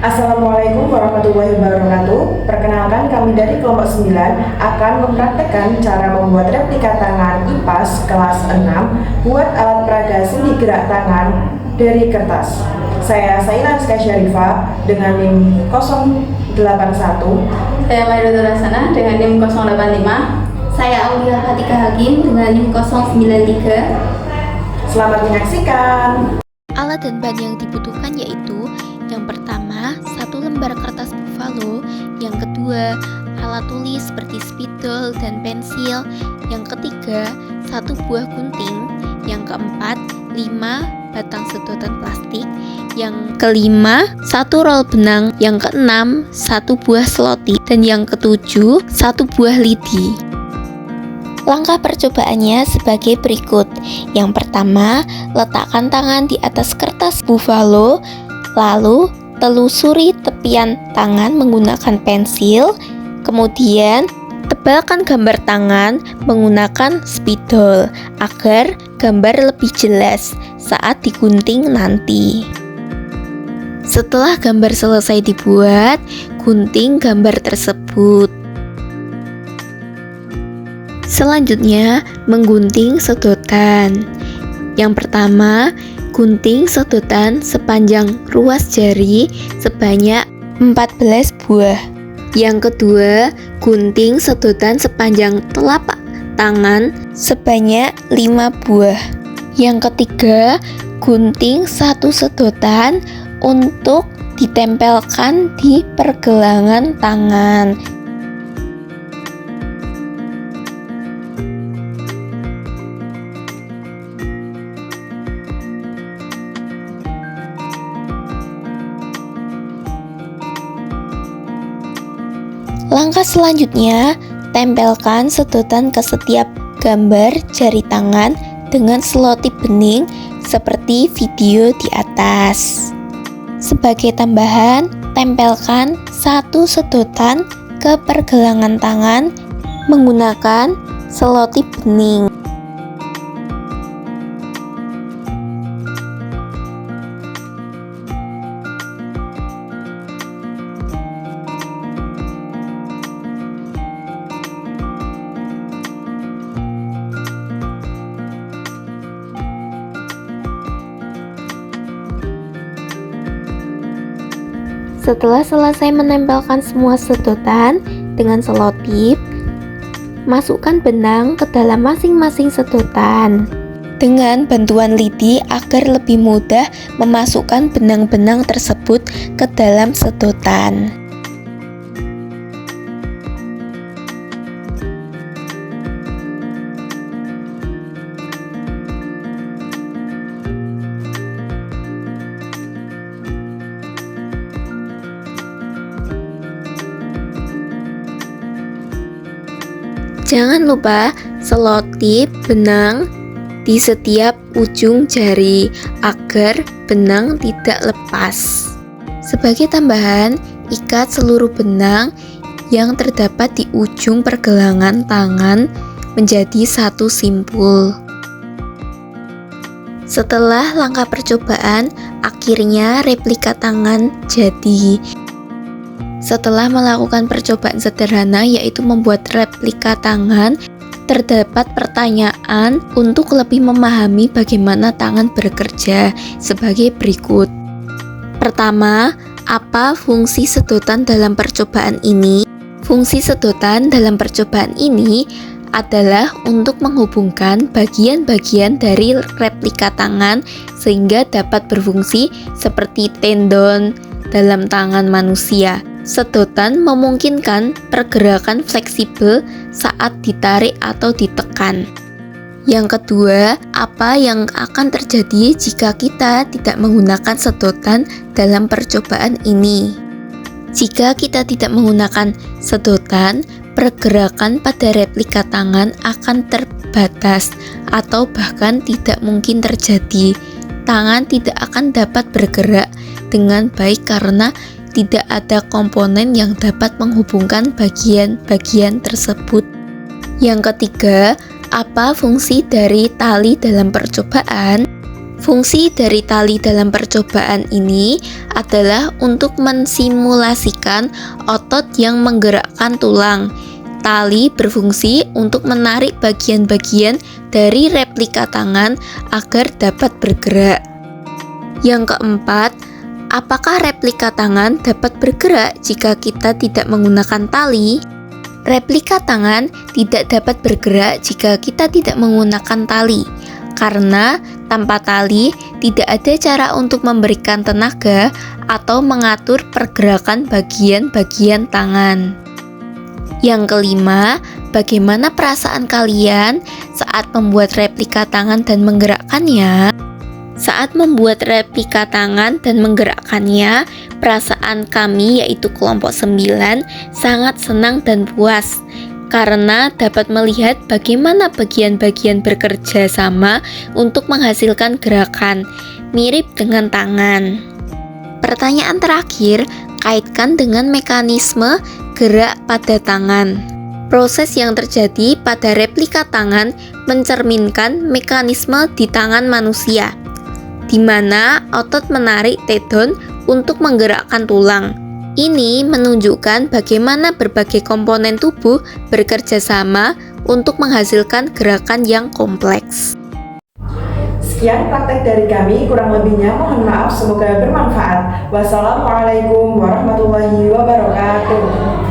Assalamualaikum warahmatullahi wabarakatuh. Perkenalkan, kami dari kelompok 9 akan mempraktekkan cara membuat replika tangan IPAS kelas 6 buat alat peraga sendi gerak tangan dari kertas. Saya Sailan Syarifah dengan NIM 081. Saya Maidul Rasana dengan NIM 085. Saya Aulia Fatika Hakim dengan NIM 093. Selamat menyaksikan. Alat dan bahan yang dibutuhkan yaitu yang pertama, 1 lembar kertas buffalo, yang kedua, alat tulis seperti spidol dan pensil, yang ketiga, 1 buah gunting, yang keempat, 5 batang sedotan plastik, yang kelima, 1 rol benang, yang keenam, 1 buah selotip, dan yang ketujuh, 1 buah lidi. Langkah percobaannya sebagai berikut. Yang pertama, letakkan tangan di atas kertas buffalo, lalu telusuri tepian tangan menggunakan pensil, kemudian tebalkan gambar tangan menggunakan spidol agar gambar lebih jelas saat digunting nanti. Setelah gambar selesai dibuat, gunting gambar tersebut. Selanjutnya, menggunting sedotan. Yang pertama, gunting sedotan sepanjang ruas jari sebanyak 14 buah. Yang kedua, gunting sedotan sepanjang telapak tangan sebanyak 5 buah. Yang ketiga, gunting 1 sedotan untuk ditempelkan di pergelangan tangan. Langkah selanjutnya, tempelkan sedotan ke setiap gambar jari tangan dengan selotip bening seperti video di atas. Sebagai tambahan, tempelkan 1 sedotan ke pergelangan tangan menggunakan selotip bening. Setelah selesai menempelkan semua sedotan dengan selotip, masukkan benang ke dalam masing-masing sedotan dengan bantuan lidi agar lebih mudah memasukkan benang-benang tersebut ke dalam sedotan. Jangan lupa selotip benang di setiap ujung jari agar benang tidak lepas. Sebagai tambahan, ikat seluruh benang yang terdapat di ujung pergelangan tangan menjadi satu simpul. Setelah langkah percobaan, akhirnya replika tangan jadi. Setelah melakukan percobaan sederhana yaitu membuat replika tangan, terdapat pertanyaan untuk lebih memahami bagaimana tangan bekerja sebagai berikut. Pertama, apa fungsi sedotan dalam percobaan ini? Fungsi sedotan dalam percobaan ini adalah untuk menghubungkan bagian-bagian dari replika tangan sehingga dapat berfungsi seperti tendon dalam tangan manusia. Sedotan memungkinkan pergerakan fleksibel saat ditarik atau ditekan. Yang kedua, apa yang akan terjadi jika kita tidak menggunakan sedotan dalam percobaan ini? Jika kita tidak menggunakan sedotan, pergerakan pada replika tangan akan terbatas atau bahkan tidak mungkin terjadi. Tangan tidak akan dapat bergerak dengan baik karena tidak ada komponen yang dapat menghubungkan bagian-bagian tersebut. Yang ketiga, Apa fungsi dari tali dalam percobaan? Fungsi dari tali dalam percobaan ini adalah untuk mensimulasikan otot yang menggerakkan tulang. Tali berfungsi untuk menarik bagian-bagian dari replika tangan agar dapat bergerak. Yang keempat, apakah replika tangan dapat bergerak jika kita tidak menggunakan tali? Replika tangan tidak dapat bergerak jika kita tidak menggunakan tali, karena tanpa tali tidak ada cara untuk memberikan tenaga atau mengatur pergerakan bagian-bagian tangan. Yang kelima, bagaimana perasaan kalian saat membuat replika tangan dan menggerakkannya? Saat membuat replika tangan dan menggerakkannya, perasaan kami yaitu kelompok 9 sangat senang dan puas karena dapat melihat bagaimana bagian-bagian bekerja sama untuk menghasilkan gerakan mirip dengan tangan. Pertanyaan terakhir, kaitkan dengan mekanisme gerak pada tangan. Proses yang terjadi pada replika tangan mencerminkan mekanisme di tangan manusia, di mana otot menarik tendon untuk menggerakkan tulang. Ini menunjukkan bagaimana berbagai komponen tubuh bekerja sama untuk menghasilkan gerakan yang kompleks. Sekian praktek dari kami, kurang lebihnya mohon maaf, semoga bermanfaat. Wassalamualaikum warahmatullahi wabarakatuh.